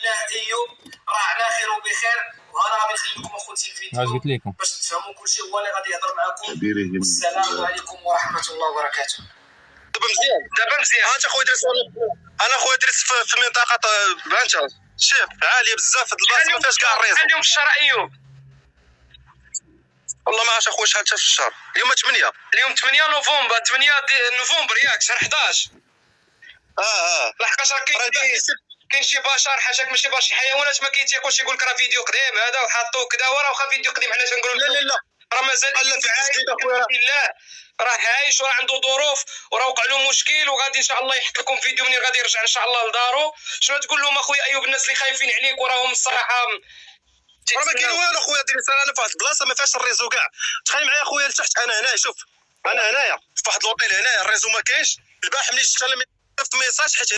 لله ايوب راه على خير وبخير، وانا غادي نخلي لكم اخوتي الفيديو قلت لكم باش تفهموا كلشي. هو اللي غادي يهضر معكم. والسلام عليكم ورحمه الله وبركاته. دابا مزيان انت خويا دريس. انا خويا دريس في منطقه بانتا شوف عاليه بزاف في البلاصه ما فيهاش كاع الريزو. اليوم الشهر ايوب والله ما عرفتش اخويا شحال في الشهر. اليوم 8. اليوم 8 نوفمبر 8 نوفمبر ياك شهر 11. لحقاش راه كاين شي بشر حاشاك ماشي بشر شي حيوانات ما كيتيقوش يقول لك راه فيديو قديم هذا وحطوه كذا وراه واخا فيديو قديم حنا تنقولوا لا راه مازال لا في جديد اخويا راه عايش وراه عنده ظروف وراه وقع له مشكل وغادي ان شاء الله يحط لكم فيديو منين غادي يرجع ان شاء الله لدارو. شنو تقول لهم اخويا ايوب الناس اللي خايفين عليك وراهم الصراحه راه ما كاين والو خويا دريس. انا في واحد البلاصه ما فيهاش الريزو كاع. تخيل معايا خويا لتحت انا هنا شوف انا هنايا في واحد لوطيل هنايا الريزو ما كاينش. البارح ملي شفت في ميساج حيت